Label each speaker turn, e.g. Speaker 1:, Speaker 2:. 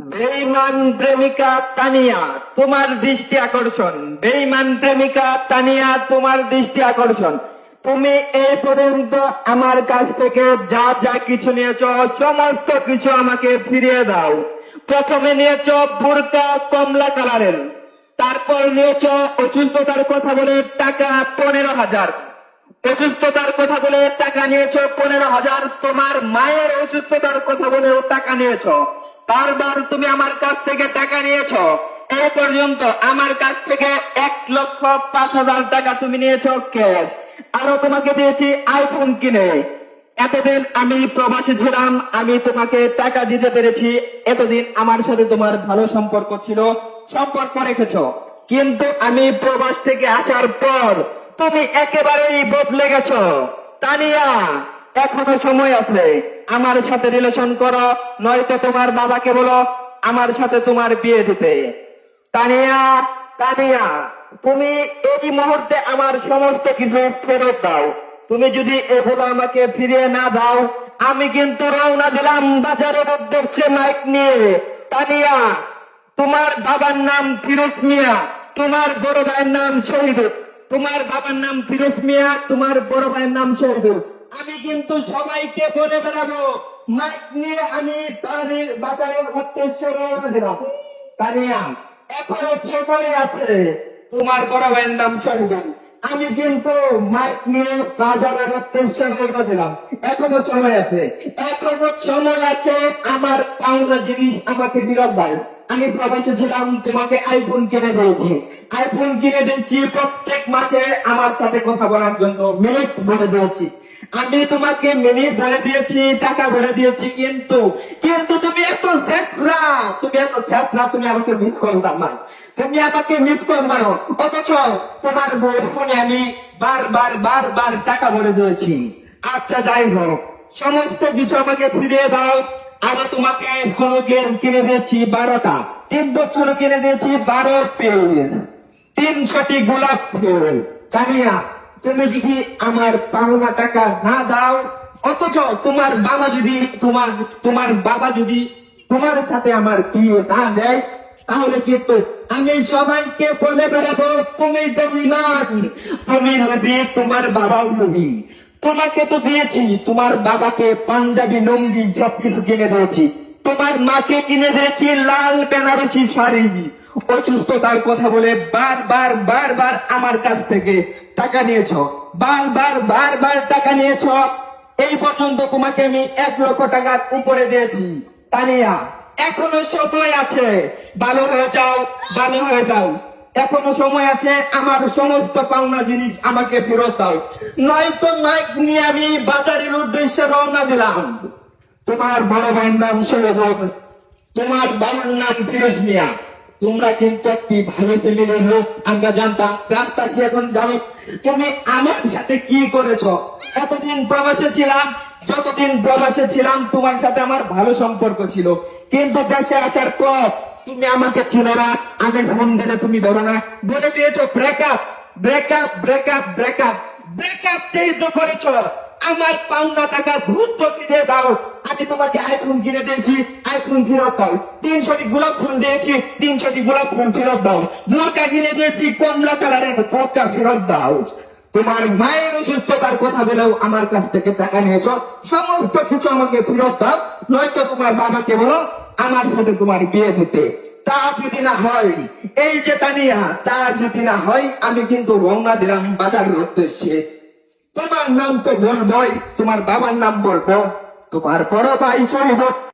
Speaker 1: বেঈমান প্রেমিকা তানিয়া, তোমার দৃষ্টি আকর্ষণ। বেঈমান প্রেমিকা তানিয়া, তোমার দৃষ্টি আকর্ষণ। তুমি এই পর্যন্ত আমার কাছ থেকে যা যা কিছু নিয়েছ সমস্ত কিছু আমাকে ফিরিয়ে দাও। প্রথমে নিয়েছ বোরকা কমলা কালারের, তারপর নিয়েছ অসুস্থতার কথা বলে টাকা 15,000। অসুস্থতার কথা বলে টাকা নিয়েছ 15,000। তোমার মায়ের অসুস্থতার কথা বলেও টাকা নিয়েছ। বারবার তুমি আমার কাছ থেকে টাকা নিয়েছ। এই পর্যন্ত আমার কাছ থেকে 1,05,000 টাকা তুমি নিয়েছ ক্যাশ। আরো তোমাকে দিয়েছি আইফোন কিনে। এতদিন আমি প্রবাসী ছিলাম, আমি তোমাকে টাকা দিতে পেরেছি। এতদিন আমার সাথে তোমার ভালো সম্পর্ক ছিল, সম্পর্ক রেখেছ। কিন্তু আমি প্রবাস থেকে আসার পর তুমি একেবারেই বদলে গেছ। তানিয়া, এখনো সময় আছে, আমার সাথে রিলেশন করো, নয়তো তোমার বাবাকে বলো আমার সাথে তোমার বিয়ে দিতে। তানিয়া, তানিয়া, তুমি এই মুহূর্তে আমার সমস্ত কিছু ফেরত দাও। তুমি যদি এগুলো আমাকে ফিরিয়ে না দাও, আমি কিন্তু রওনা দিলাম বাজারের উদ্দেশ্যে মাইক নিয়ে। তানিয়া, তোমার বাবার নাম ফিরোজ মিয়া, তোমার বড় ভাইয়ের নাম শহীদুল। তোমার বাবার নাম ফিরোজ মিয়া, তোমার বড় ভাইয়ের নাম শহীদুল। আমি কিন্তু সবাইকে বলে বেড়াবো মাইক নিয়ে আমি বাজারের উদ্দেশ্যে রওনা দিলাম। তানিয়া, এখনো সময় আছে। তোমার বড় ভাইয়ের নাম শহীদুল। আমি কিন্তু মাইক নিয়ে বাজারের উদ্দেশ্যে রওনা দিলাম। এখনো সময় আছে, এখনো সময় আছে। আমার পাওনা জিনিস আমাকে ফেরত দাও। আমি প্রবাসে ছিলাম, তোমাকে আইফোন কিনে দিয়েছি। আইফোন কিনে দিয়েছি প্রত্যেক মাসে আমার সাথে কথা বলার জন্য মিনিট বলে দিয়েছি। আমি তোমাকে মিনিট বলে দিয়েছি, টাকা বলে দিয়েছি, কিন্তু কিন্তু তুমি এত শেষরা, তুমি আমাকে মিস করতাম না। তুমি আমাকে মিস করবা না, অথচ তোমার বউয়ের ফোনে আমি বারবার টাকা বলে দিয়েছি। আচ্ছা, যাই হোক, সমস্ত কিছু আমাকে ফিরিয়ে দাও। আমি তোমাকে ফোন কিনে দিয়েছি 12টা, 3 বছর কিনে দিয়েছি 12 পিস, 300টি গোলাপ ফুল। তানিয়া, তুমি যদি আমার পাওনা টাকা না দাও, অথচ তোমার বাবা যদি তোমার সাথে আমার বিয়ে না দেয়, তাহলে কিন্তু আমি সবাইকে বলে বেড়াবো তুমি বেঈমান, তুমি নবী, তোমার বাবাও নবী। তোমাকে তো দিয়েছি, তোমার বাবাকে পাঞ্জাবি লুঙ্গি সব কিছু কিনে দিয়েছি। তোমার মাকে কিনে দিয়েছি লাল বেনারসি শাড়ি। অসুস্থতার কথা বলে বারবার আমার কাছ থেকে টাকা নিয়েছ, বারবার টাকা নিয়েছ। এই পর্যন্ত তোমাকে আমি 1,00,000 টাকার উপরে দিয়েছি। তানিয়া, এখনো সময় আছে, ভালো হয়ে যাও, ভালো হয়ে যাও। এখনো সময় আছে, আমার সমস্ত পাওনা জিনিস আমাকে ফেরত দাও, নয়তো মাইক নিয়ে আমি বাজারের উদ্দেশ্যে রওনা দিলাম। তোমার বড় ভাইয়ের নাম শহীদুল, তোমার বাবার নাম ফিরোজ মিয়া। তোমরা কিন্তু একটি ভালো ফ্যামিলির লোক, আমরা জানতাম। রাস্তাছি এখন জানো তুমি আমার সাথে কি করেছ। এতদিন প্রবাসে ছিলাম, যতদিন প্রবাসে ছিলাম তোমার সাথে আমার ভালো সম্পর্ক ছিল, কিন্তু দেশে আসার পর তুমি আমাকে চিনো না। আমি ফোন দিলে তুমি ধরো না, বলে চেয়েছো breakup breakup breakup breakup breakup যেহেতু করেছ, আমার পাওনা টাকা দ্রুত ফিরিয়ে দাও। আমি তোমাকে আইফোন কিনে দিয়েছি, আইফোন ফেরত দাও। 300টি গোলাপ ফুল দিয়েছি, 300টি গোলাপ ফুল ফেরত দাও। বোরকা কিনে দিয়েছি কমলা কালারের, বোরকা ফেরত দাও। তোমার মায়ের অসুস্থতার কথা বলেও আমার কাছ থেকে টাকা নিয়েছ, সমস্ত কিছু আমাকে ফেরত দাও, নয়তো তোমার বাবাকে বলো আমার সাথে তোমার বিয়ে দিতে। তা যদি না হয়, এই যে তানিয়া, তা যদি না হয়, আমি কিন্তু রওনা দিলাম বাজারের উদ্দেশ্যে। তোমার নাম তো বলবই, তোমার বাবার নাম বলবো, তোমার বড় ভাই শহীদ।